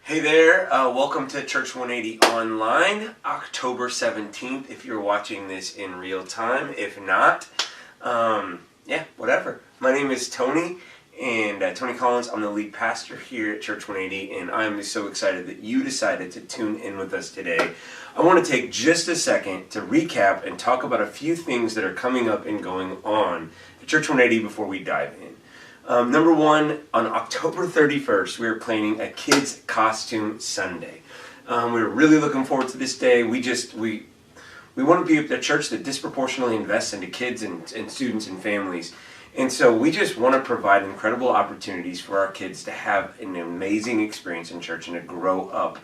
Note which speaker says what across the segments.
Speaker 1: Hey there, welcome to Church 180 Online, October 17th, if you're watching this in real time. If not, whatever. My name is Tony, and Tony Collins. I'm the lead pastor here at Church 180, and I'm so excited that you decided to tune in with us today. I want to take just a second to recap and talk about a few things that are coming up and going on at Church 180 before we dive in. Number one, on October 31st, we're planning a Kids Costume Sunday. We're really looking forward to this day. We want to be a church that disproportionately invests into kids and students and families. And so we just want to provide incredible opportunities for our kids to have an amazing experience in church and to grow up,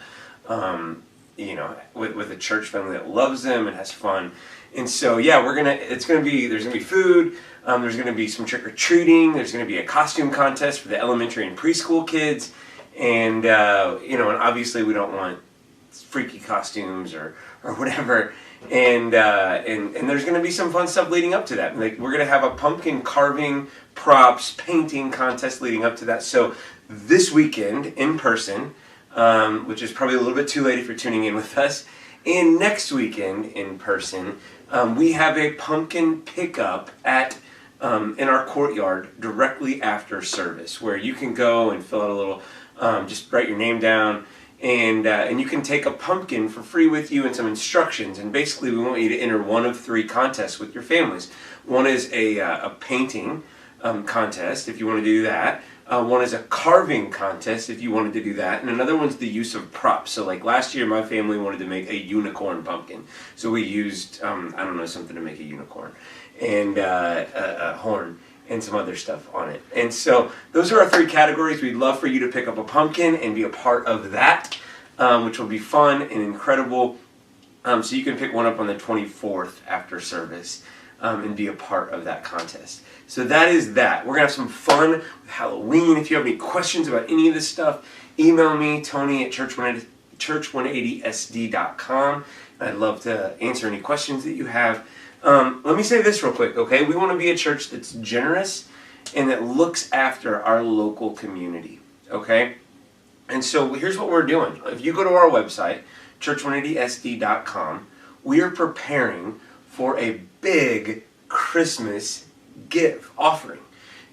Speaker 1: with a church family that loves them and has fun. And so, there's going to be food. There's going to be some trick-or-treating. There's going to be a costume contest for the elementary and preschool kids. And, and obviously we don't want freaky costumes or whatever. And there's going to be some fun stuff leading up to that. Like, we're going to have a pumpkin carving, props, painting contest leading up to that. So this weekend, in person, which is probably a little bit too late if you're tuning in with us, and next weekend, in person, we have a pumpkin pickup in our courtyard directly after service, where you can go and fill out a little, just write your name down, and you can take a pumpkin for free with you and some instructions. And basically, we want you to enter one of three contests with your families. One is a painting contest, if you want to do that. One is a carving contest, if you wanted to do that. And another one's the use of props. So like last year, my family wanted to make a unicorn pumpkin. So we used, something to make a unicorn. And a horn and some other stuff on it. And so those are our three categories. We'd love for you to pick up a pumpkin and be a part of that, which will be fun and incredible. So you can pick one up on the 24th after service and be a part of that contest. So that is that. We're going to have some fun with Halloween. If you have any questions about any of this stuff, email me, Tony at church180sd.com. I'd love to answer any questions that you have. Let me say this real quick, okay? We want to be a church that's generous and that looks after our local community, okay? And so here's what we're doing. If you go to our website, church180sd.com, we are preparing for a big Christmas offering.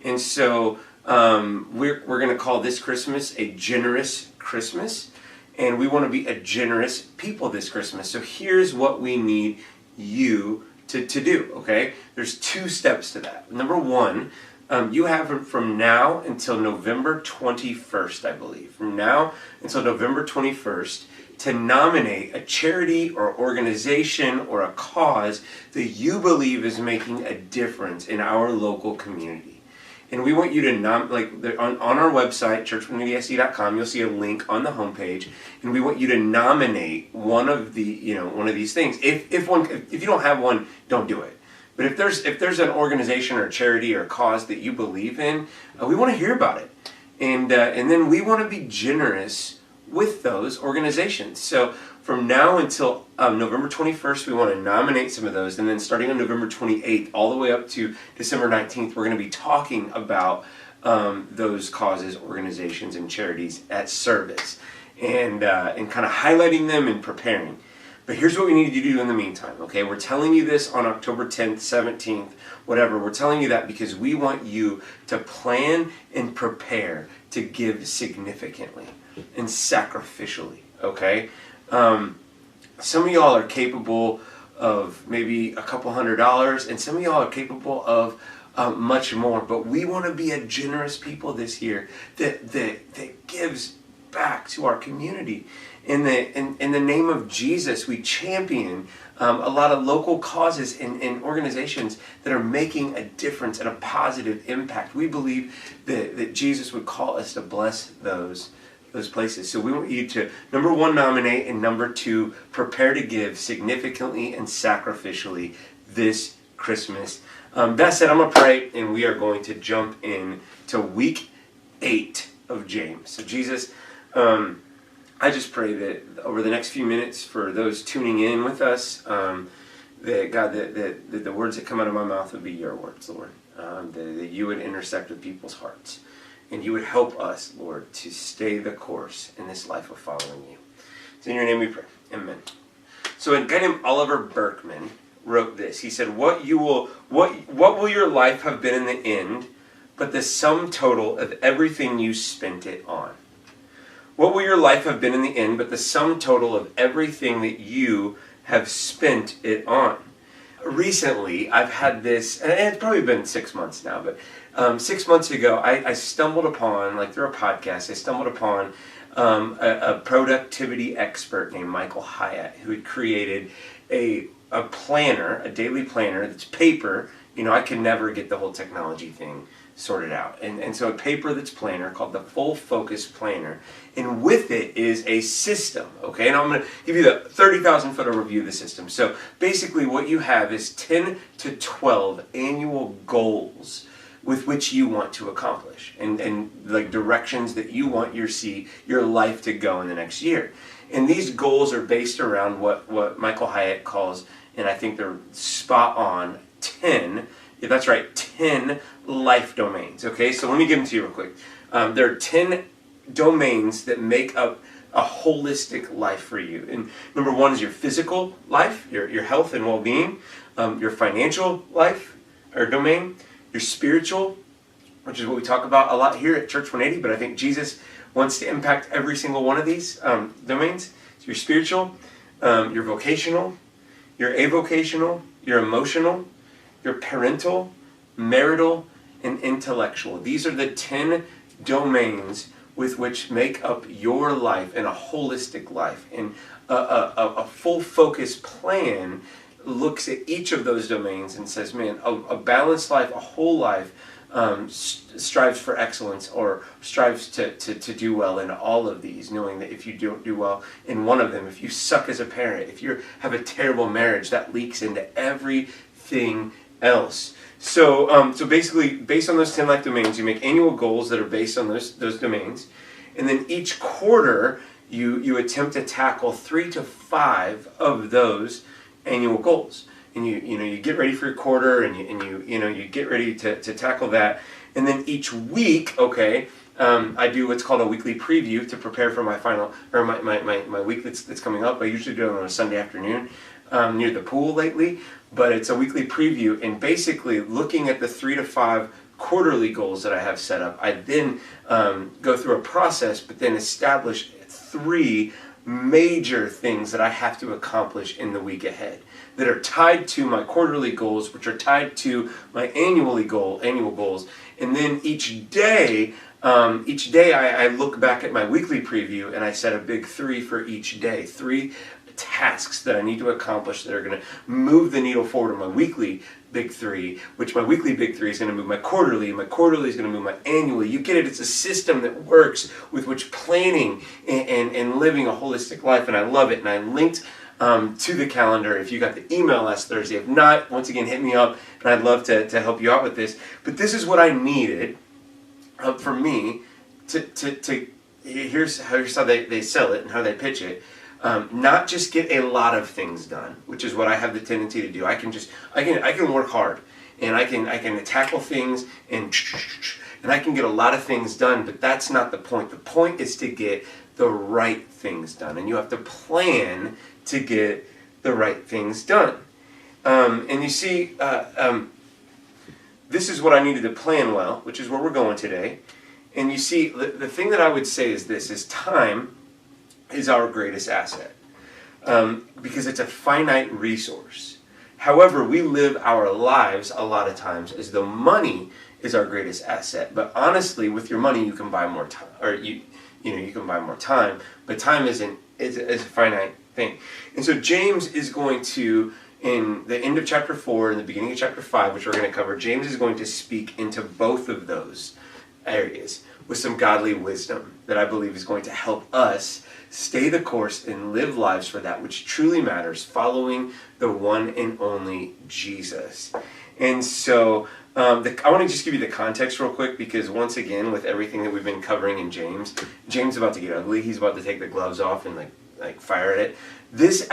Speaker 1: And so we're going to call this Christmas a generous Christmas, and we want to be a generous people this Christmas. So here's what we need you to do, okay? There's two steps to that. Number one, You have from now until November 21st, I believe. From now until November 21st to nominate a charity or organization or a cause that you believe is making a difference in our local community. And we want you to on our website, churchcommunitysc.com, you'll see a link on the homepage, and we want you to nominate one of these things. If you don't have one, don't do it. But if there's an organization or charity or cause that you believe in, we want to hear about it, and then we want to be generous with those organizations. So from now until November 21st, we want to nominate some of those, and then starting on November 28th all the way up to December 19th, we're going to be talking about those causes, organizations, and charities at service, and kind of highlighting them and preparing. But here's what we need you to do in the meantime, okay? We're telling you this on October 10th, 17th, whatever. We're telling you that because we want you to plan and prepare to give significantly and sacrificially, okay? Some of y'all are capable of maybe a couple $100, and some of y'all are capable of much more. But we want to be a generous people this year that gives back to our community. In the name of Jesus, we champion a lot of local causes and organizations that are making a difference and a positive impact. We believe that Jesus would call us to bless those places. So we want you to, number one, nominate, and number two, prepare to give significantly and sacrificially this Christmas. That said, I'm going to pray, and we are going to jump in to week 8 of Jame. So Jesus, I just pray that over the next few minutes for those tuning in with us, that God, that the words that come out of my mouth would be your words, Lord. That you would intersect with people's hearts. And you would help us, Lord, to stay the course in this life of following you. It's in your name we pray. Amen. So a guy named Oliver Berkman wrote this. He said, what will your life have been in the end, but the sum total of everything you spent it on? What will your life have been in the end, but the sum total of everything that you have spent it on? Recently, I've had this, and it's probably been 6 months now, but 6 months ago, I stumbled upon, through a podcast, I stumbled upon a productivity expert named Michael Hyatt, who had created a planner, a daily planner that's paper. I could never get the whole technology thing sorted out. And so a paper that's planner called the Full Focus Planner. And with it is a system, okay? And I'm going to give you the 30,000 foot overview of the system. So basically what you have is 10 to 12 annual goals with which you want to accomplish, and like directions that you want your life to go in the next year. And these goals are based around what Michael Hyatt calls, and I think they're spot on, 10, yeah, that's right, 10 life domains. Okay, so let me give them to you real quick. There are 10 domains that make up a holistic life for you. And number one is your physical life, your health and well-being, your financial life or domain, your spiritual, which is what we talk about a lot here at Church 180, but I think Jesus wants to impact every single one of these domains. So your spiritual, your vocational, your avocational, your emotional, your parental, marital, and intellectual. These are the 10 domains with which make up your life and a holistic life. And a full focus plan looks at each of those domains and says, man, a balanced life, a whole life, strives for excellence or strives to do well in all of these, knowing that if you don't do well in one of them, if you suck as a parent, if you have a terrible marriage, that leaks into everything else. So basically, based on those 10 life domains, you make annual goals that are based on those domains, and then each quarter you attempt to tackle 3 to 5 of those annual goals. And you get ready for your quarter, and you get ready to tackle that. And then each week, I do what's called a weekly preview to prepare for my final, or my week that's coming up. I usually do it on a Sunday afternoon near the pool lately, but it's a weekly preview, and basically looking at the 3 to 5 quarterly goals that I have set up, I then go through a process, but then establish 3 major things that I have to accomplish in the week ahead that are tied to my quarterly goals, which are tied to my annual goals. And then each day I look back at my weekly preview and I set a big 3 for each day. 3 tasks that I need to accomplish that are going to move the needle forward in my weekly big 3, which my weekly big 3 is going to move my quarterly, and my quarterly is going to move my annually. You get it? It's a system that works with which planning and living a holistic life, and I love it. And I linked to the calendar if you got the email last Thursday. If not, once again, hit me up, and I'd love to help you out with this. But this is what I needed for me to here's how they sell it and how they pitch it. Not just get a lot of things done, which is what I have the tendency to do. I can work hard, and I can tackle things, and I can get a lot of things done, but that's not the point. The point is to get the right things done, and you have to plan to get the right things done. And you see, this is what I needed to plan well, which is where we're going today. And you see, the thing that I would say is this, is time is our greatest asset, because it's a finite resource. However, we live our lives a lot of times as though money is our greatest asset. But honestly, with your money, you can buy more time, or you can buy more time. But time is a finite thing. And so James is going to, in the end of chapter 4 and the beginning of chapter 5, which we're going to cover, James is going to speak into both of those areas with some godly wisdom that I believe is going to help us stay the course and live lives for that which truly matters, following the one and only Jesus. And so I want to just give you the context real quick, because once again, with everything that we've been covering in James is about to get ugly. He's about to take the gloves off and like fire at it. This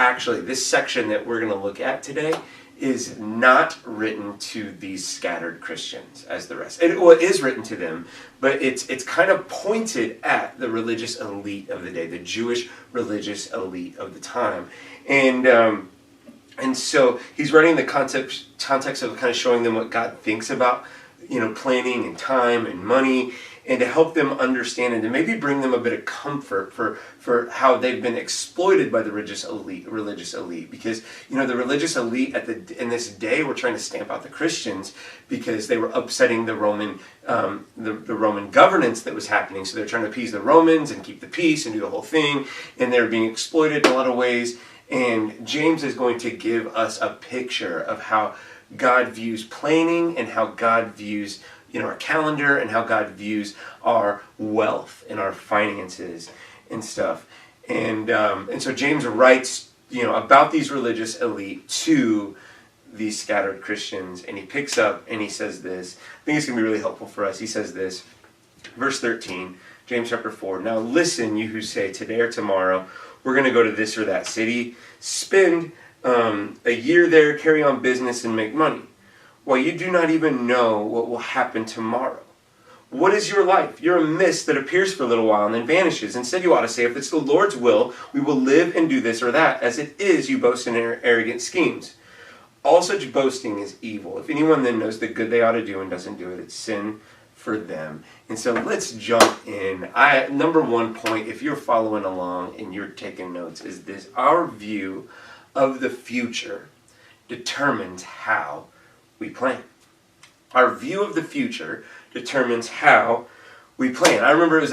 Speaker 1: section that we're going to look at today is not written to these scattered Christians as the rest. It is written to them, but it's kind of pointed at the religious elite of the day, the Jewish religious elite of the time. And so he's writing the context of kind of showing them what God thinks about, planning and time and money, and to help them understand and to maybe bring them a bit of comfort for how they've been exploited by the religious elite. Because, the religious elite in this day were trying to stamp out the Christians because they were upsetting the Roman Roman governance that was happening. So they're trying to appease the Romans and keep the peace and do the whole thing, and they're being exploited in a lot of ways. And James is going to give us a picture of how God views planning and how God views our calendar and how God views our wealth and our finances and stuff. And so James writes about these religious elite to these scattered Christians, and he picks up and he says this. I think it's going to be really helpful for us. He says this, verse 13, James chapter 4. Now listen, you who say today or tomorrow we're going to go to this or that city, spend a year there, carry on business, and make money. Well, you do not even know what will happen tomorrow. What is your life? You're a mist that appears for a little while and then vanishes. Instead, you ought to say, if it's the Lord's will, we will live and do this or that. As it is, you boast in arrogant schemes. All such boasting is evil. If anyone then knows the good they ought to do and doesn't do it, it's sin for them. And so let's jump in. Number one point, if you're following along and you're taking notes, is this: our view of the future determines how we plan. Our view of the future determines how we plan. I remember it was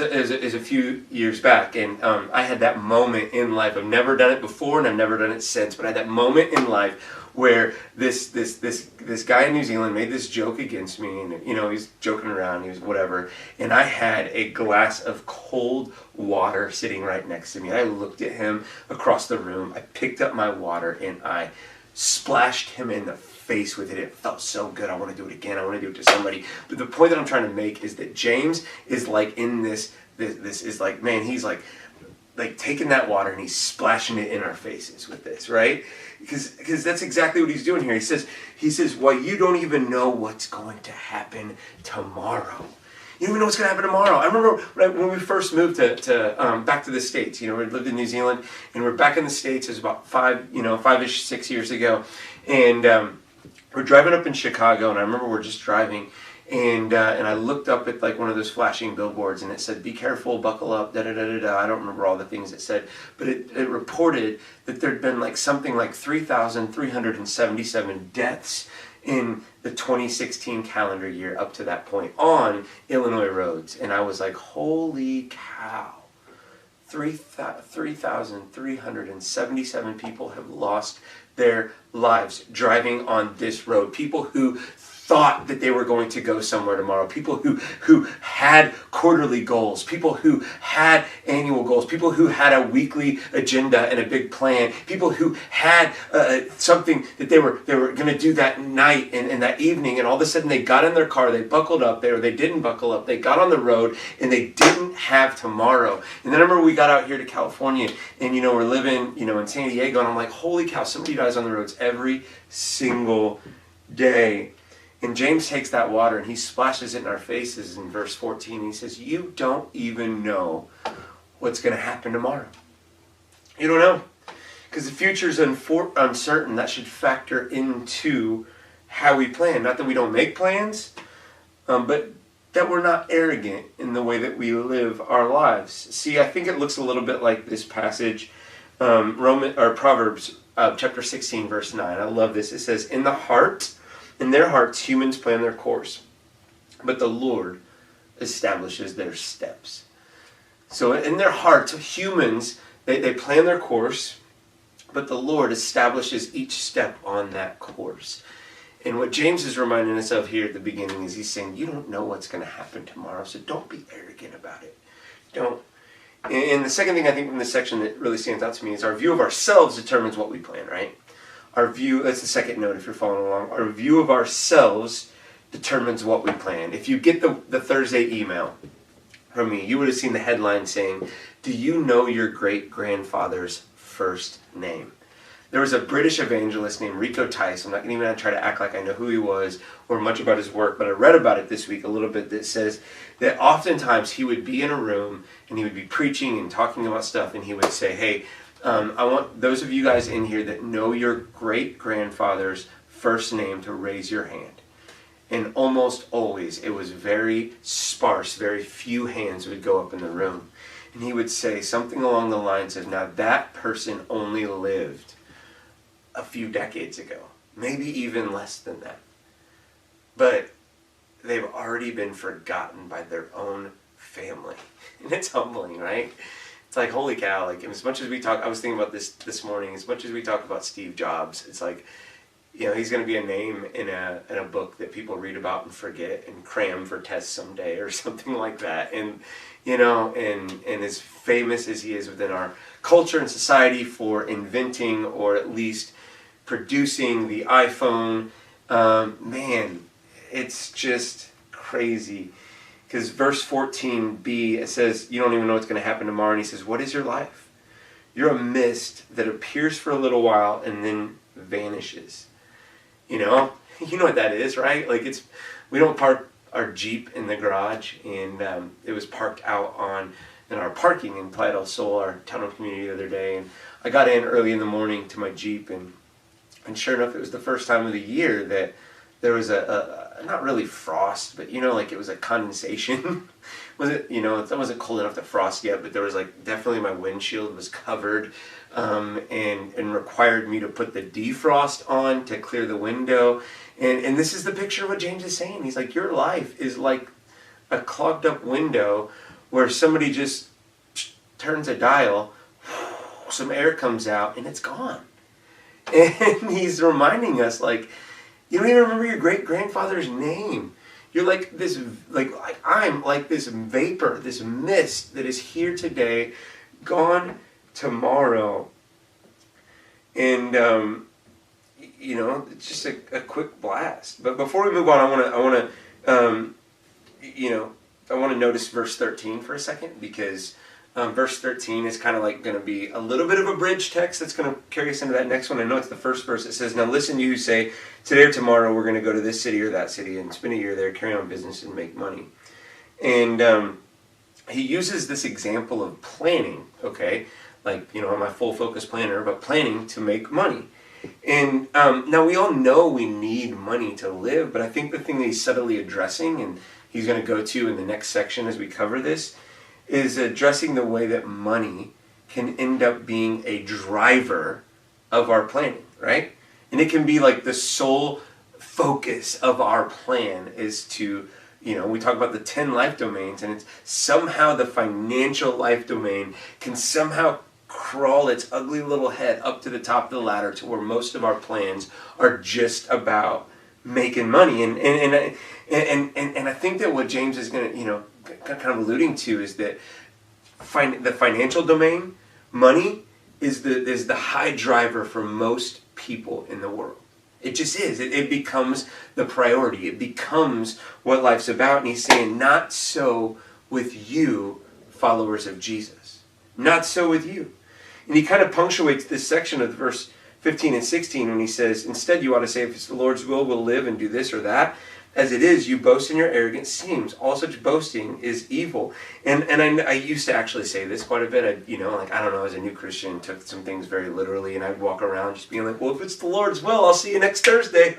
Speaker 1: a few years back, and I had that moment in life. I've never done it before, and I've never done it since. But I had that moment in life where this guy in New Zealand made this joke against me, and he's joking around, he was whatever, and I had a glass of cold water sitting right next to me. I looked at him across the room. I picked up my water and I splashed him in the face with it. It felt so good. I want to do it again. I want to do it to somebody. But the point that I'm trying to make is that James is like in this is like, man, he's like taking that water and he's splashing it in our faces with this, right? Because that's exactly what he's doing here. He says, well, you don't even know what's going to happen tomorrow. You don't even know what's going to happen tomorrow. I remember when we first moved to back to the States. We lived in New Zealand, and we're back in the States. It was about 5-ish, 6 years ago, and we're driving up in Chicago, and I remember we're just driving, And I looked up at like one of those flashing billboards, and it said, "Be careful, buckle up, da da da da da." I don't remember all the things it said, but it reported that there'd been like something like 3,377 deaths in the 2016 calendar year up to that point on Illinois roads. And I was like, holy cow. 3,377 people have lost their lives driving on this road. People who thought that they were going to go somewhere tomorrow. People who had quarterly goals. People who had annual goals. People who had a weekly agenda and a big plan. People who had something that they were going to do that night and that evening, and all of a sudden they got in their car, they buckled up, or they didn't buckle up, they got on the road, and they didn't have tomorrow. And then I remember we got out here to California, and we're living in San Diego, and I'm like, holy cow, somebody dies on the roads every single day. And James takes that water and he splashes it in our faces in verse 14. He says, you don't even know what's going to happen tomorrow. You don't know. Because the future is uncertain. That should factor into how we plan. Not that we don't make plans, but that we're not arrogant in the way that we live our lives. See, I think it looks a little bit like this passage, Proverbs chapter 16, verse 9. I love this. It says, in their hearts, humans plan their course, but the Lord establishes their steps. So in their hearts, humans, they plan their course, but the Lord establishes each step on that course. And what James is reminding us of here at the beginning is he's saying, you don't know what's going to happen tomorrow, so don't be arrogant about it. Don't. And the second thing I think from this section that really stands out to me is our view of ourselves determines what we plan, right? Our view, that's the second note if you're following along, our view of ourselves determines what we plan. If you get the Thursday email from me, you would have seen the headline saying, do you know your great-grandfather's first name? There was a British evangelist named Rico Tice. I'm not even going to try to act like I know who he was or much about his work, but I read about it this week a little bit that says that oftentimes he would be in a room and he would be preaching and talking about stuff, and he would say, hey, I want those of you guys in here that know your great-grandfather's first name to raise your hand. And almost always, it was very sparse, very few hands would go up in the room. And he would say something along the lines of, now that person only lived a few decades ago, maybe even less than that. But they've already been forgotten by their own family. And it's humbling, right? It's like, holy cow, like as much as we talk, I was thinking about this morning, as much as we talk about Steve Jobs, it's like, he's going to be a name in a book that people read about and forget and cram for tests someday or something like that. And, and as famous as he is within our culture and society for inventing or at least producing the iPhone, man, it's just crazy. Because verse 14b, it says, you don't even know what's going to happen tomorrow. And he says, what is your life? You're a mist that appears for a little while and then vanishes. You know what that is, right? Like we don't park our Jeep in the garage, and it was parked out in our parking in Playa del Sol, our tunnel community, the other day. And I got in early in the morning to my Jeep, and sure enough, it was the first time of the year that there was a not really frost, but like it was a condensation. It wasn't cold enough to frost yet, but there was like definitely my windshield was covered, and required me to put the defrost on to clear the window. And this is the picture of what James is saying. He's like, your life is like a clogged up window where somebody just turns a dial, some air comes out, and it's gone. And he's reminding us, like, you don't even remember your great-grandfather's name. You're like this, I'm like this vapor, this mist that is here today, gone tomorrow. And, it's just a quick blast. But before we move on, I want to notice verse 13 for a second, because verse 13 is kind of like going to be a little bit of a bridge text that's going to carry us into that next one. I know it's the first verse. It says, now listen, you who say, today or tomorrow we're going to go to this city or that city and spend a year there, carry on business and make money. And he uses this example of planning, okay? Like, I'm a full focus planner, but planning to make money. And now we all know we need money to live, but I think the thing that he's subtly addressing, and he's going to go to in the next section as we cover this, is addressing the way that money can end up being a driver of our planning, right? And it can be like the sole focus of our plan is to, we talk about the 10 life domains, and it's somehow the financial life domain can somehow crawl its ugly little head up to the top of the ladder to where most of our plans are just about making money. And I think that what James is going to, kind of alluding to is that the financial domain, money, is the high driver for most people in the world. It just is. It becomes the priority. It becomes what life's about. And he's saying, not so with you, followers of Jesus. Not so with you. And he kind of punctuates this section of verse 15 and 16 when he says, instead you ought to say, if it's the Lord's will, we'll live and do this or that. As it is, you boast in your arrogant schemes. All such boasting is evil. And I used to actually say this quite a bit. I don't know, as a new Christian, took some things very literally, and I'd walk around just being like, well, if it's the Lord's will, I'll see you next Thursday.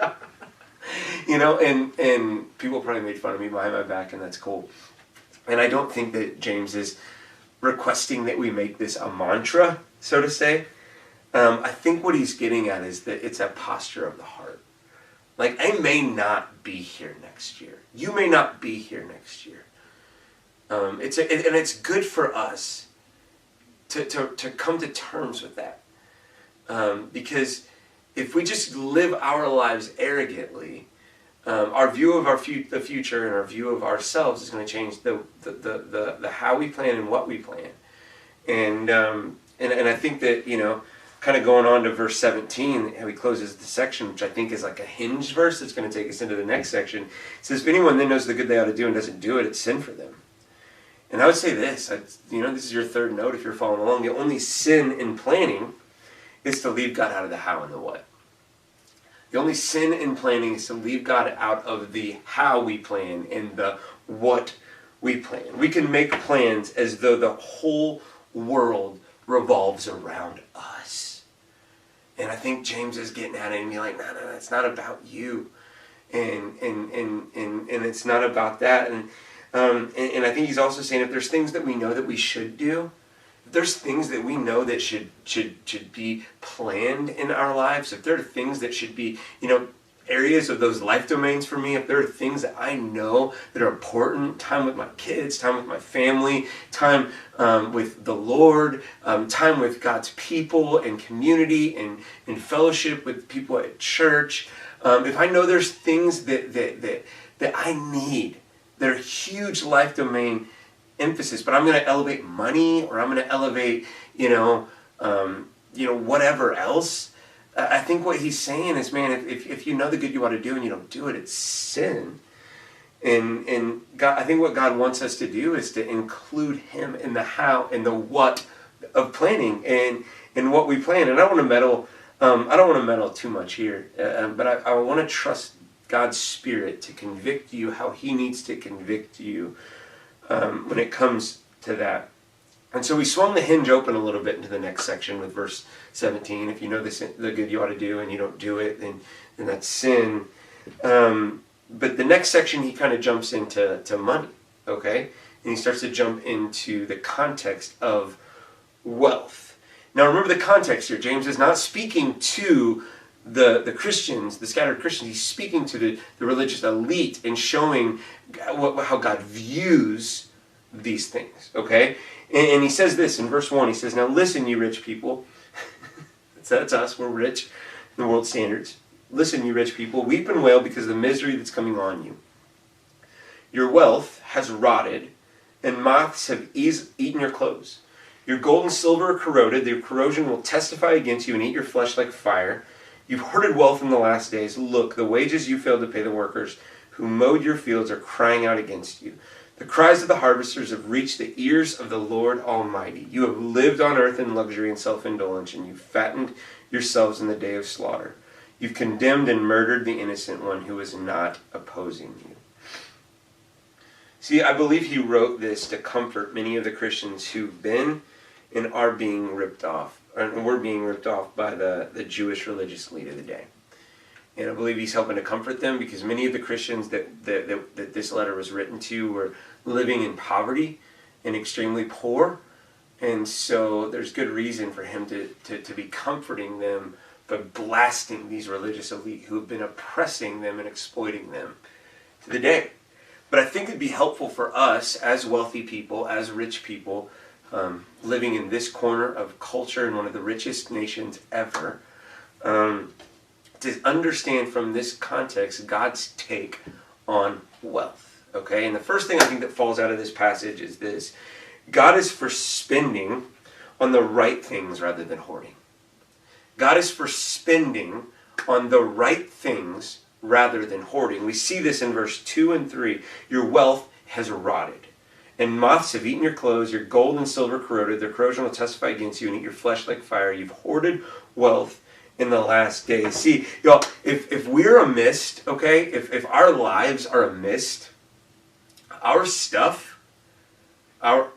Speaker 1: And people probably made fun of me behind my back, and that's cool. And I don't think that James is requesting that we make this a mantra, so to say. I think what he's getting at is that it's a posture of the heart. Like, I may not be here next year. You may not be here next year. And it's good for us to come to terms with that. Because if we just live our lives arrogantly, our view of the future and our view of ourselves is going to change the how we plan and what we plan. And I think that, kind of going on to verse 17, how he closes the section, which I think is like a hinge verse that's going to take us into the next section. It says, if anyone then knows the good they ought to do and doesn't do it, it's sin for them. And I would say this, this is your third note if you're following along. The only sin in planning is to leave God out of the how and the what. The only sin in planning is to leave God out of the how we plan and the what we plan. We can make plans as though the whole world revolves around us. And I think James is getting at it and be like, no, it's not about you. And it's not about that. And I think he's also saying if there's things that we know that we should do, if there's things that we know that should be planned in our lives, if there are things that should be, areas of those life domains for me, if there are things that I know that are important, time with my kids, time with my family, time with the Lord, time with God's people and community and fellowship with people at church, if I know there's things that I need, they're huge life domain emphasis, but I'm going to elevate money or I'm going to elevate, whatever else. I think what he's saying is, man, if you know the good you ought to do and you don't do it, it's sin. And God, I think what God wants us to do is to include him in the how and the what of planning and what we plan. And I don't want to meddle too much here, but I want to trust God's Spirit to convict you how he needs to convict you when it comes to that. And so we swung the hinge open a little bit into the next section with verse 17. If you know the good you ought to do and you don't do it, then that's sin. But the next section he kind of jumps into money, okay? And he starts to jump into the context of wealth. Now remember the context here. James is not speaking to the Christians, the scattered Christians. He's speaking to the religious elite and showing how God views these things, okay? And he says this in verse 1. He says, now listen, you rich people. That's us. We're rich in the world standards. Listen, you rich people. Weep and wail because of the misery that's coming on you. Your wealth has rotted, and moths have eaten your clothes. Your gold and silver are corroded. Their corrosion will testify against you and eat your flesh like fire. You've hoarded wealth in the last days. Look, the wages you failed to pay the workers who mowed your fields are crying out against you. The cries of the harvesters have reached the ears of the Lord Almighty. You have lived on earth in luxury and self-indulgence, and you fattened yourselves in the day of slaughter. You've condemned and murdered the innocent one who is not opposing you. See, I believe he wrote this to comfort many of the Christians who've been and are being ripped off and we're being ripped off by the Jewish religious elite of the day. And I believe he's helping to comfort them, because many of the Christians that this letter was written to were living in poverty and extremely poor. And so there's good reason for him to be comforting them, but blasting these religious elite who have been oppressing them and exploiting them to the day. But I think it'd be helpful for us as wealthy people, as rich people, living in this corner of culture in one of the richest nations ever, to understand from this context God's take on wealth. Okay, and the first thing I think that falls out of this passage is this: God is for spending on the right things rather than hoarding. God is for spending on the right things rather than hoarding. We see this in verse 2 and 3. Your wealth has rotted, and moths have eaten your clothes. Your gold and silver corroded. Their corrosion will testify against you and eat your flesh like fire. You've hoarded wealth in the last days. See, y'all, if we're a mist, okay, if our lives are a mist, our stuff, our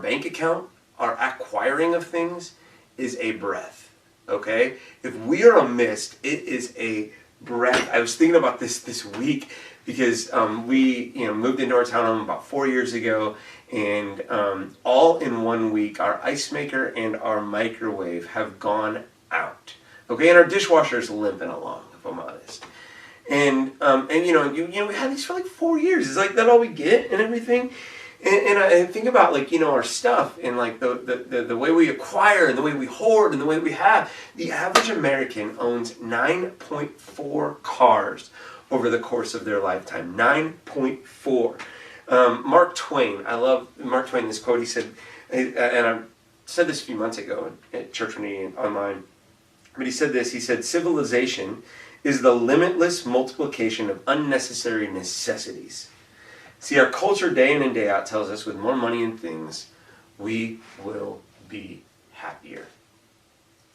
Speaker 1: bank account, our acquiring of things is a breath, okay? If we are a mist, it is a breath. I was thinking about this week, because we moved into our townhome about 4 years ago, and all in 1 week, our ice maker and our microwave have gone out. Okay, and our dishwasher's limping along, if I'm honest. And we had these for like 4 years. Is like that all we get and everything? And I think about our stuff and like the way we acquire and the way we hoard and the way we have. The average American owns 9.4 cars over the course of their lifetime. 9.4. Mark Twain. I love Mark Twain. This quote he said, and I said this a few months ago at church meeting online. But he said this, he said, civilization is the limitless multiplication of unnecessary necessities. See, our culture day in and day out tells us with more money and things, we will be happier.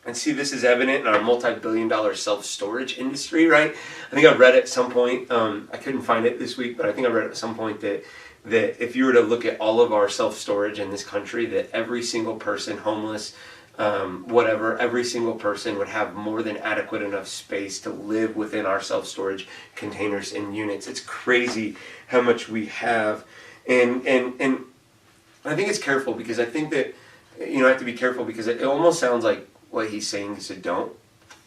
Speaker 1: And see, this is evident in our multi-billion-dollar self-storage industry, right? I think I read at some point, I couldn't find it this week, but I think I read at some point that if you were to look at all of our self-storage in this country, that every single person, homeless, every single person would have more than adequate enough space to live within our self-storage containers and units. It's crazy how much we have. And I think it's careful, because I think that, I have to be careful, because it almost sounds like what he's saying is to don't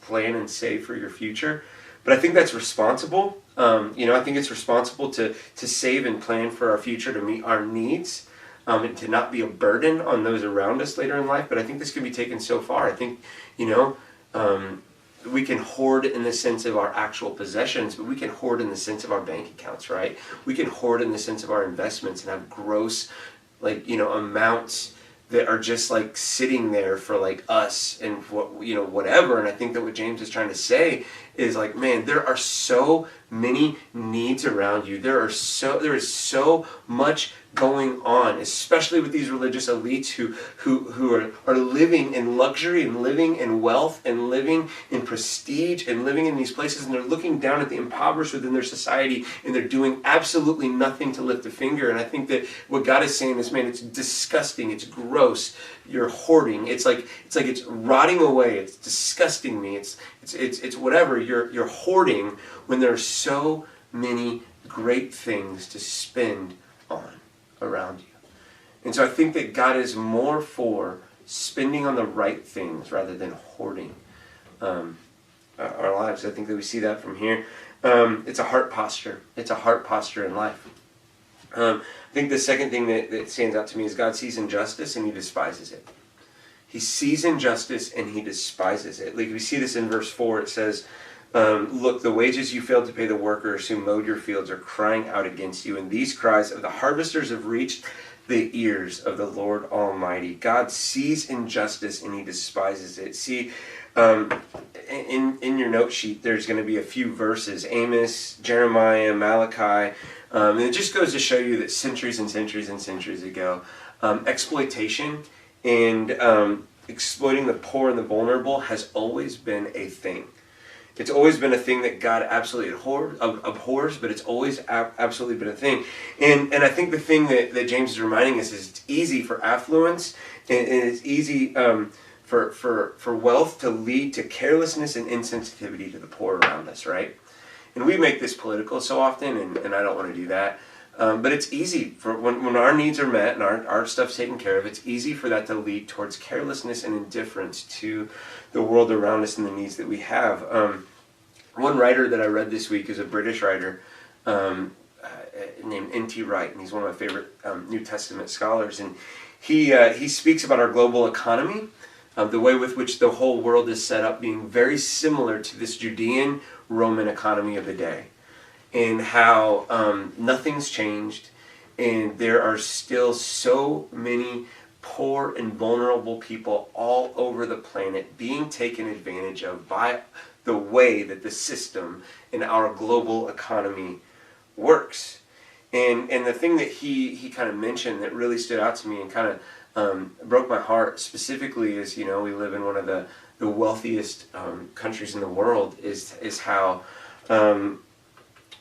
Speaker 1: plan and save for your future. But I think that's responsible. I think it's responsible to save and plan for our future to meet our needs. And to not be a burden on those around us later in life. But I think this can be taken so far. I think, we can hoard in the sense of our actual possessions, but we can hoard in the sense of our bank accounts, right? We can hoard in the sense of our investments and have gross, amounts that are just like sitting there for like us and whatever. And I think that what James is trying to say is like, man, there are so many needs around you. There is so much going on, especially with these religious elites who are living in luxury and living in wealth and living in prestige and living in these places, and they're looking down at the impoverished within their society, and they're doing absolutely nothing to lift a finger. And I think that what God is saying is, man, it's disgusting, it's gross, you're hoarding, it's like it's rotting away, it's disgusting me, it's whatever, you're hoarding when there are so many great things to spend on around you. And so I think that God is more for spending on the right things rather than hoarding our lives. I think that we see that from here. It's a heart posture. It's a heart posture in life. I think the second thing that stands out to me is God sees injustice and he despises it. He sees injustice and he despises it. Like we see this in verse 4. It says, look, the wages you failed to pay the workers who mowed your fields are crying out against you, and these cries of the harvesters have reached the ears of the Lord Almighty. God sees injustice and he despises it. See, in your note sheet, there's going to be a few verses, Amos, Jeremiah, Malachi, and it just goes to show you that centuries and centuries and centuries ago, exploitation and exploiting the poor and the vulnerable has always been a thing. It's always been a thing that God absolutely abhors, but it's always absolutely been a thing. And I think the thing that James is reminding us is it's easy for affluence, and it's easy for wealth to lead to carelessness and insensitivity to the poor around us, right? And we make this political so often, and I don't want to do that. But it's easy for when our needs are met and our stuff's taken care of, it's easy for that to lead towards carelessness and indifference to the world around us and the needs that we have. One writer that I read this week is a British writer named N.T. Wright, and he's one of my favorite New Testament scholars. And he speaks about our global economy, the way with which the whole world is set up being very similar to this Judean Roman economy of the day, and how nothing's changed, and there are still so many poor and vulnerable people all over the planet being taken advantage of by the way that the system in our global economy works. And the thing that he kind of mentioned that really stood out to me and kind of broke my heart specifically is, we live in one of the wealthiest countries in the world, is how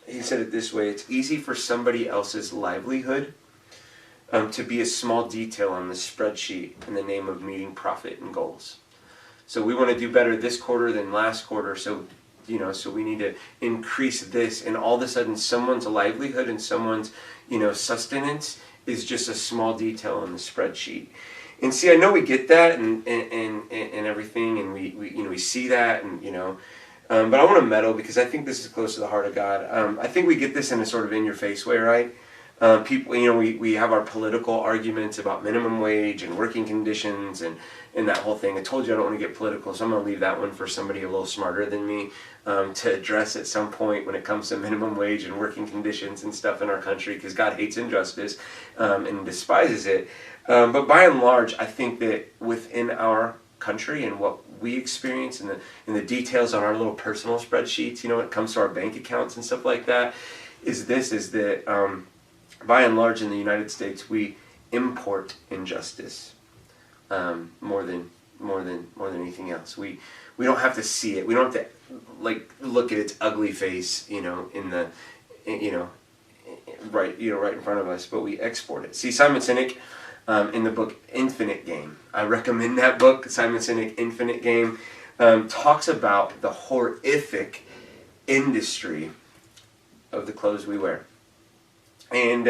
Speaker 1: he said it this way: it's easy for somebody else's livelihood to be a small detail on the spreadsheet in the name of meeting profit and goals. So we want to do better this quarter than last quarter, so we need to increase this, and all of a sudden someone's livelihood and someone's sustenance is just a small detail on the spreadsheet. And see, I know we get that and everything, and we see that, and but I want to meddle because I think this is close to the heart of God. I think we get this in a sort of in-your-face way, right? People, we have our political arguments about minimum wage and working conditions and that whole thing. I told you I don't want to get political, so I'm going to leave that one for somebody a little smarter than me to address at some point when it comes to minimum wage and working conditions and stuff in our country, because God hates injustice and despises it. But by and large, I think that within our country and what we experience and the details on our little personal spreadsheets, when it comes to our bank accounts and stuff like that, is that by and large in the United States we import injustice more than anything else. We don't have to see it. We don't have to look at its ugly face, right in front of us, but we export it. See, Simon Sinek in the book Infinite Game, I recommend that book. Simon Sinek, Infinite Game, talks about the horrific industry of the clothes we wear. And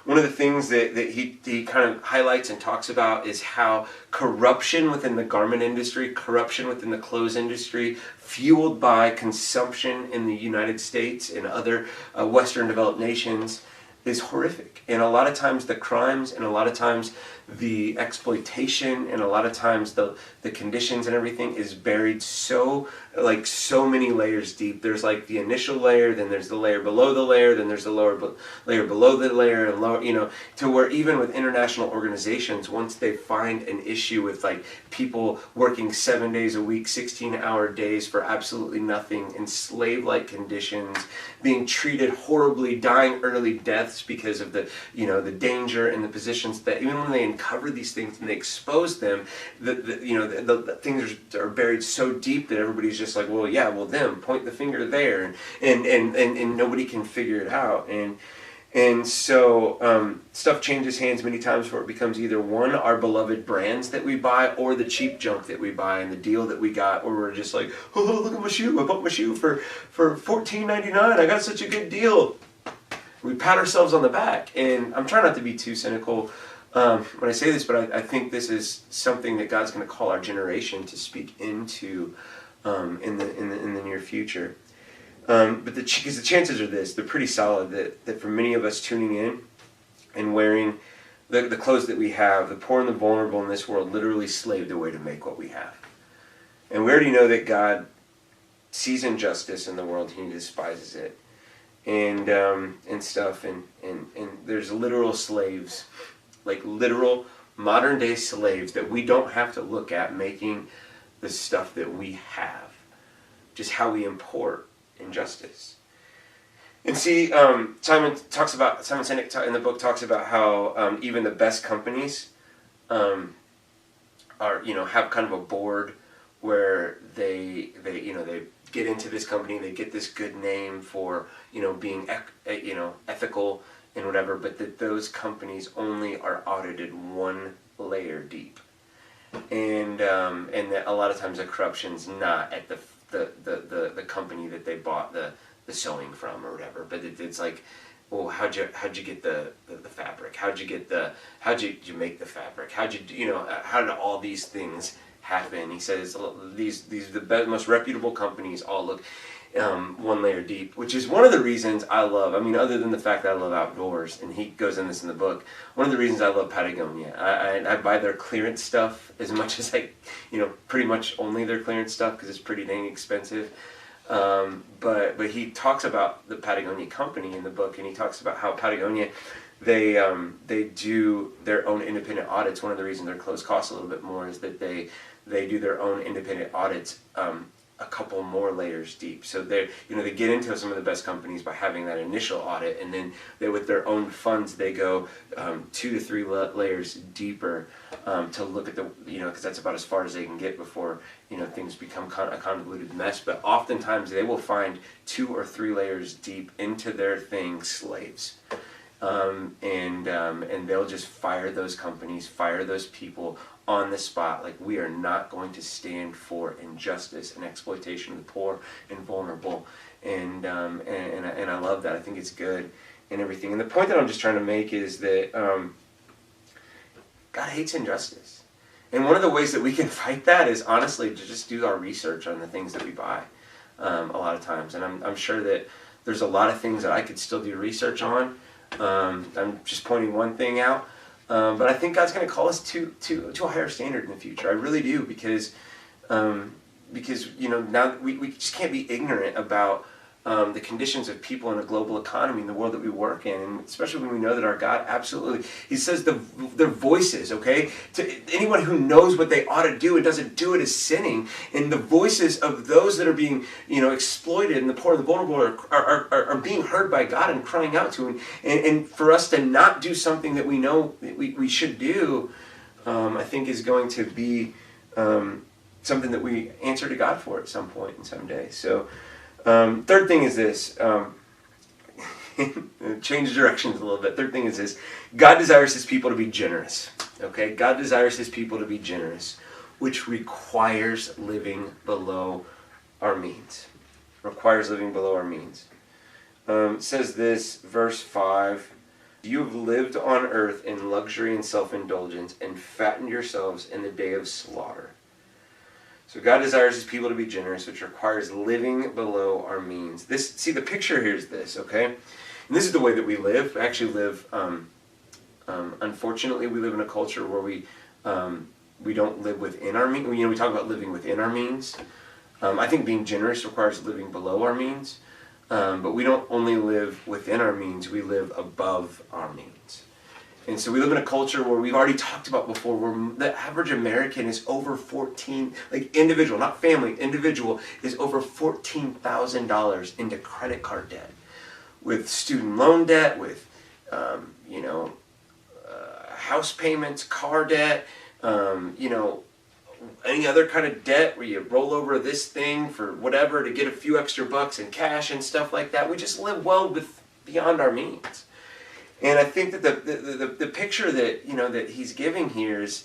Speaker 1: one of the things that he kind of highlights and talks about is how corruption within the garment industry, corruption within the clothes industry, fueled by consumption in the United States and other Western developed nations, is horrific. And a lot of times the crimes, and a lot of times the exploitation, and a lot of times the conditions and everything is buried so many layers deep. There's the initial layer, then there's the layer below the layer, then there's the layer below the layer, and lower, to where even with international organizations, once they find an issue with people working 7 days a week, 16-hour days for absolutely nothing, in slave-like conditions, being treated horribly, dying early deaths because of the danger and the positions that even when they uncover these things and they expose them, the things are buried so deep that everybody's just them, point the finger there, and nobody can figure it out, and so stuff changes hands many times before it becomes either one, our beloved brands that we buy, or the cheap junk that we buy and the deal that we got, or we're just oh, look at my shoe, I bought my shoe for $14.99, I got such a good deal. We pat ourselves on the back, and I'm trying not to be too cynical when I say this, but I think this is something that God's going to call our generation to speak into in the near future. But because the chances are they're pretty solid that for many of us tuning in and wearing the clothes that we have, the poor and the vulnerable in this world literally slaved away to make what we have. And we already know that God sees injustice in the world, He despises it, and stuff, and there's literal slaves, literal modern day slaves that we don't have to look at making the stuff that we have, just how we import injustice. And see, Simon Sinek in the book talks about how even the best companies are have kind of a board where they get into this company, they get this good name for being ethical and whatever, but that those companies only are audited one layer deep. and that a lot of times the corruption's not at the company that they bought the sewing from or whatever, but it's like, well, how'd you get the fabric? How'd you make the fabric? How did all these things happen? He says these the most reputable companies all look one layer deep, which is one of the reasons I love. I mean, other than the fact that I love outdoors, and he goes in this in the book. One of the reasons I love Patagonia. I buy their clearance stuff as much as pretty much only their clearance stuff because it's pretty dang expensive. But he talks about the Patagonia company in the book, and he talks about how Patagonia, they do their own independent audits. One of the reasons their clothes cost a little bit more is that they do their own independent audits a couple more layers deep. So they get into some of the best companies by having that initial audit, and then with their own funds they go 2 to 3 layers deeper to look at because that's about as far as they can get before things become a convoluted mess. But oftentimes they will find 2 or 3 layers deep into their thing slaves. And they'll just fire those companies, fire those people on the spot. Like, we are not going to stand for injustice and exploitation of the poor and vulnerable. And I love that. I think it's good and everything. And the point that I'm just trying to make is that God hates injustice. And one of the ways that we can fight that is honestly to just do our research on the things that we buy a lot of times. And I'm sure that there's a lot of things that I could still do research on. I'm just pointing one thing out. But I think God's going to call us to a higher standard in the future. I really do, because now we just can't be ignorant about the conditions of people in a global economy in the world that we work in, and especially when we know that our God absolutely, he says their voices, okay? To anyone who knows what they ought to do and doesn't do it is sinning, and the voices of those that are being exploited and the poor and the vulnerable are being heard by God and crying out to him, and for us to not do something that we know that we should do, I think is going to be something that we answer to God for at some point and someday. So third thing is this, change directions a little bit. Third thing is this: God desires his people to be generous. Okay, God desires his people to be generous, which requires living below our means. Requires living below our means. It says this, verse 5: "You have lived on earth in luxury and self-indulgence, and fattened yourselves in the day of slaughter." So God desires his people to be generous, which requires living below our means. See, the picture here is this, okay? And this is the way that we live. We actually live, unfortunately, we live in a culture where we don't live within our means. We talk about living within our means. I think being generous requires living below our means. But we don't only live within our means, we live above our means. And so we live in a culture where we've already talked about before, where the average American is over individual, not family, individual, is over $14,000 into credit card debt, with student loan debt, with, house payments, car debt, any other kind of debt where you roll over this thing for whatever to get a few extra bucks in cash and stuff like that. We just live well beyond our means. And I think that the picture that that he's giving here is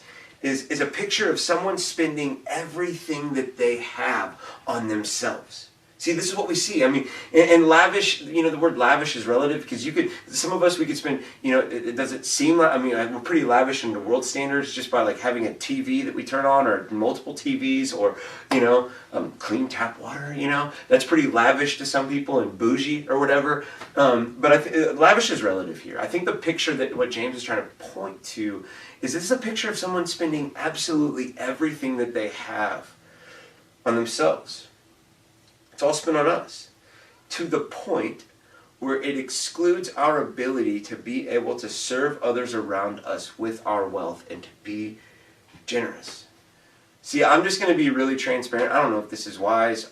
Speaker 1: a picture of someone spending everything that they have on themselves. See, this is what we see. I mean, and lavish, the word lavish is relative, because some of us, we could spend, it doesn't seem like, we're pretty lavish in the world standards just by like having a TV that we turn on, or multiple TVs, or, clean tap water, that's pretty lavish to some people, and bougie or whatever. But lavish is relative here. I think the picture that what James is trying to point to is this is a picture of someone spending absolutely everything that they have on themselves. It's all spent on us, to the point where it excludes our ability to be able to serve others around us with our wealth and to be generous. See, I'm just going to be really transparent. I don't know if this is wise,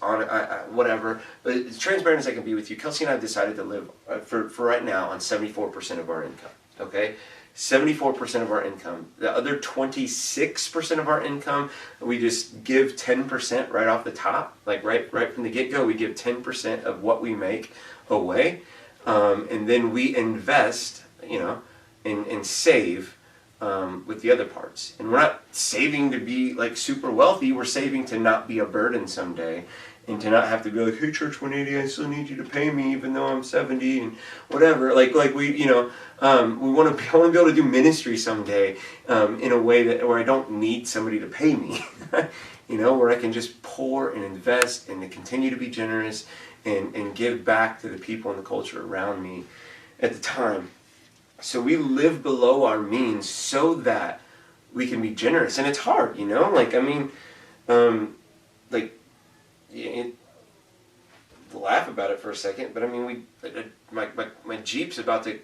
Speaker 1: whatever, but as transparent as I can be with you. Kelsey and I have decided to live, for right now, on 74% of our income, okay? 74% of our income. The other 26% of our income, we just give 10% right off the top. Like right from the get-go, we give 10% of what we make away. And then we invest, and save with the other parts. And we're not saving to be like super wealthy. We're saving to not be a burden someday, and to not have to be like, hey, Church 180, I still need you to pay me even though I'm 70 and whatever. Like we, we want to be able to do ministry someday in a way where I don't need somebody to pay me. Where I can just pour and invest and to continue to be generous and give back to the people and the culture around me at the time. So we live below our means so that we can be generous. And it's hard, laugh about it for a second, but my Jeep's about to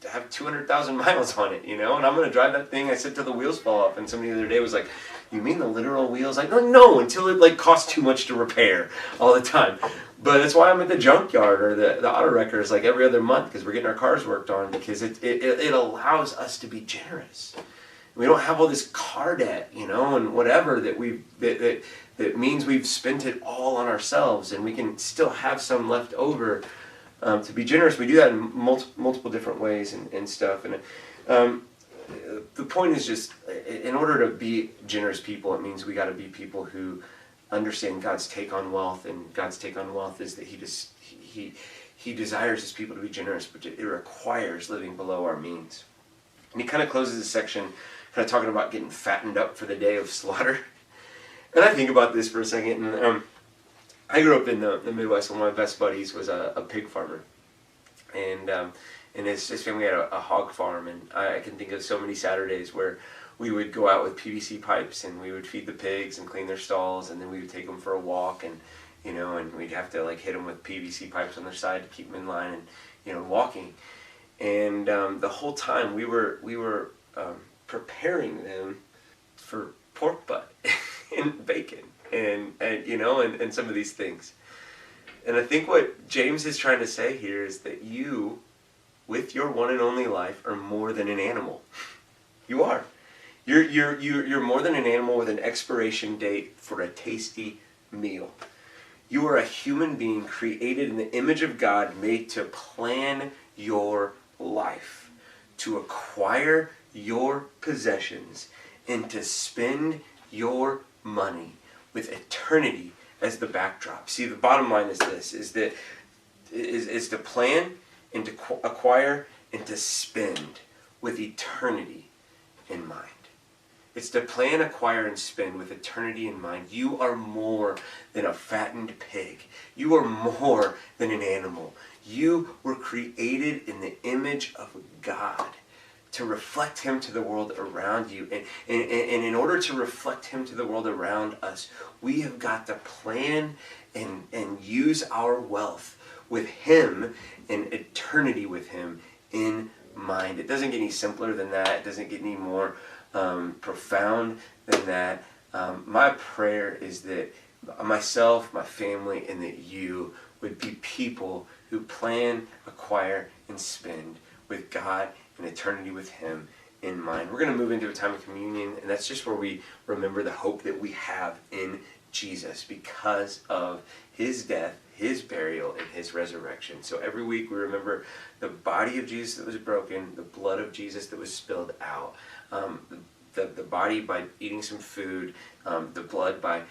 Speaker 1: have 200,000 miles on it, and I'm going to drive that thing. I said till the wheels fall off, and somebody the other day was like, you mean the literal wheels? Like, no, until it costs too much to repair all the time. But that's why I'm at the junkyard or the auto wreckers like every other month, because we're getting our cars worked on, because it allows us to be generous. We don't have all this car debt, and whatever that means we've spent it all on ourselves, and we can still have some left over to be generous. We do that in multiple different ways and stuff. And the point is just, in order to be generous people, it means we got to be people who understand God's take on wealth, and God's take on wealth is that He desires His people to be generous, but it requires living below our means. And he kind of closes this section kind of talking about getting fattened up for the day of slaughter. And I think about this for a second. And I grew up in the Midwest, and one of my best buddies was a pig farmer. And his family had a hog farm, and I can think of so many Saturdays where we would go out with PVC pipes, and we would feed the pigs and clean their stalls, and then we would take them for a walk, and and we'd have to hit them with PVC pipes on their side to keep them in line and walking. And the whole time we were preparing them for pork butt and bacon and some of these things. And I think what James is trying to say here is that you, with your one and only life, are more than an animal. You are. You're more than an animal with an expiration date for a tasty meal. You are a human being created in the image of God, made to plan your life, to acquire your possessions, and to spend your money with eternity as the backdrop. See, the bottom line is this, is to plan and to acquire and to spend with eternity in mind. It's to plan, acquire, and spend with eternity in mind. You are more than a fattened pig. You are more than an animal. You were created in the image of God to reflect Him to the world around you. And in order to reflect Him to the world around us, we have got to plan and use our wealth with Him and eternity with Him in mind. It doesn't get any simpler than that. It doesn't get any more profound than that. My prayer is that myself, my family, and that you would be people who plan, acquire, and spend with God and eternity with Him in mind. We're going to move into a time of communion, and that's just where we remember the hope that we have in Jesus because of His death, His burial, and His resurrection. So every week we remember the body of Jesus that was broken, the blood of Jesus that was spilled out, the body by eating some food, the blood by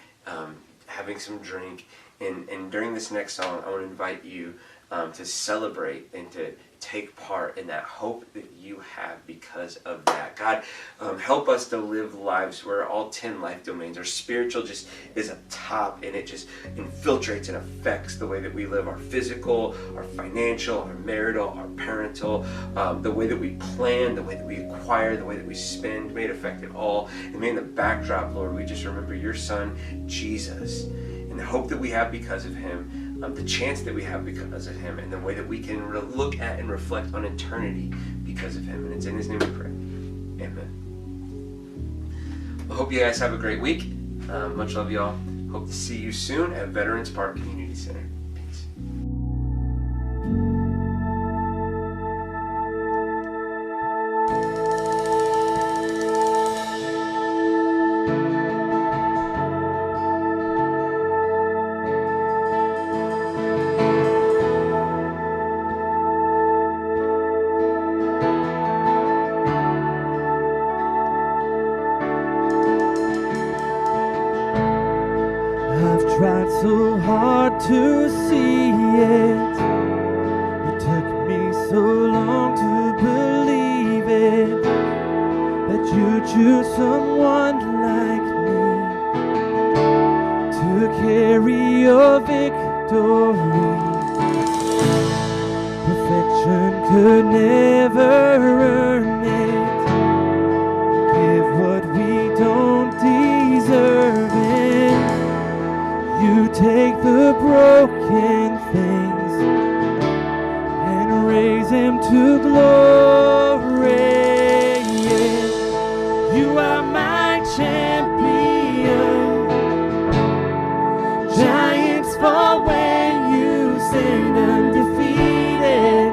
Speaker 1: having some drink. And during this next song, I want to invite you to celebrate and to take part in that hope that you have because of that. God, help us to live lives where all 10 life domains, our spiritual just is up top, and it just infiltrates and affects the way that we live, our physical, our financial, our marital, our parental, the way that we plan, the way that we acquire, the way that we spend. May it affect it all. And may in the backdrop, Lord, we just remember your Son, Jesus, and the hope that we have because of Him, the chance that we have because of Him, and the way that we can look at and reflect on eternity because of Him. And it's in His name we pray. Amen. I hope you guys have a great week. Much love, y'all. Hope to see you soon at Veterans Park Community Center. Peace.
Speaker 2: so hard to see it. It took me so long to believe it, that you choose someone like me to carry your victory. Perfection could never earn it. Give what we don't deserve it. You take the broken things and raise them to glory. You are my champion. Giants fall when you stand undefeated.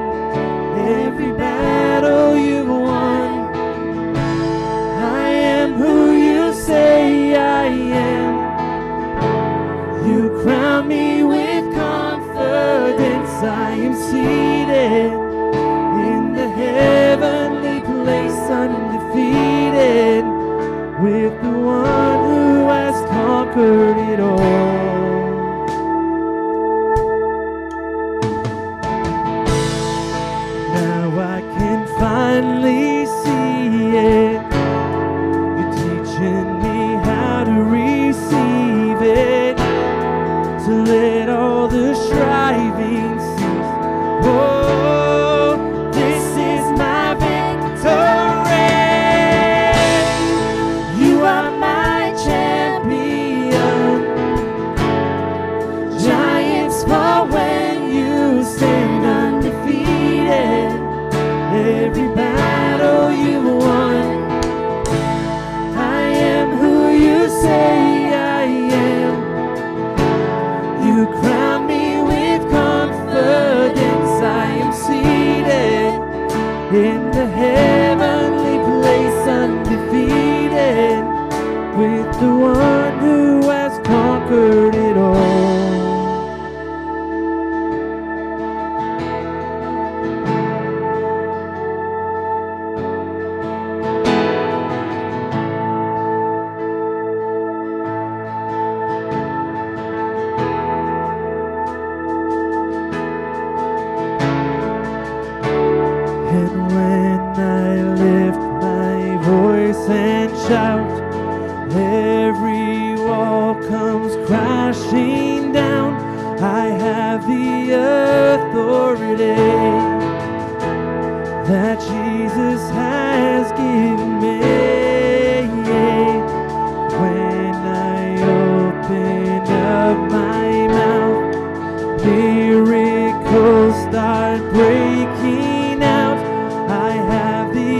Speaker 2: Every battle you've won. I am who you say I am. You crown me with confidence. I am seated in the heavenly place, undefeated, with the one who has conquered it all. Now I can finally see it. You're teaching me how to receive it, to let all the striving cease. Oh, this is my victory. You are my champion. Giants fall when you stand undefeated. Every battle you've won. I am who you say I am. You crown me with confidence. I am seated in the heavenly place, undefeated, with the one who has conquered it all. And when I lift my voice and shout, every wall comes crashing down. I have the authority that Jesus has given me. When I open up my mouth, miracles start breaking out. I have the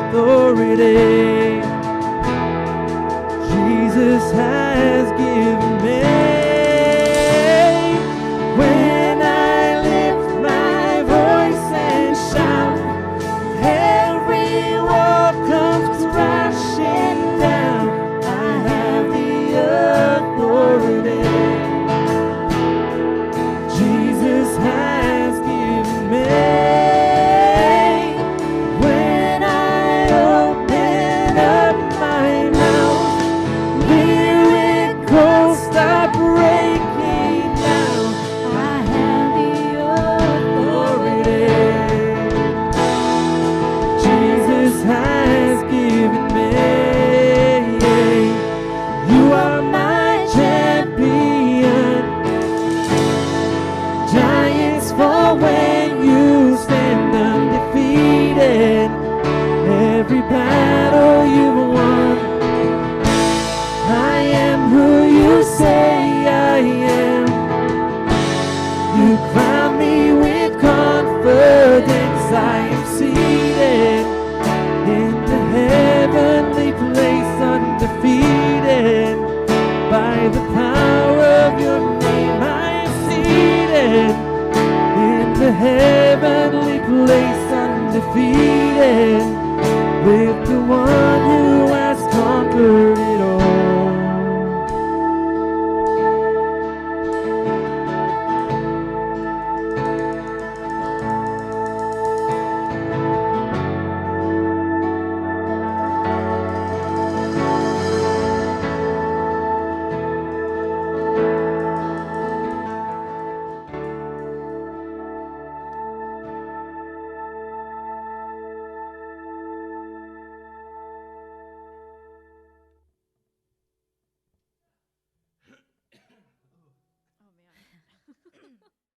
Speaker 2: authority Jesus has given me. When I lift my voice and shout, every wall comes crashing down. I have the authority Jesus has given me. When I open up my mouth, miracles start breaking down. I have the authority Jesus has given me. You are my champion. Giants fall when you stand undefeated. Every battle you've won. I am who you say I am. You crown me with confidence. I am seated in the heavenly place, undefeated, by the power of your name. I am seated in the heavenly place, undefeated, with the one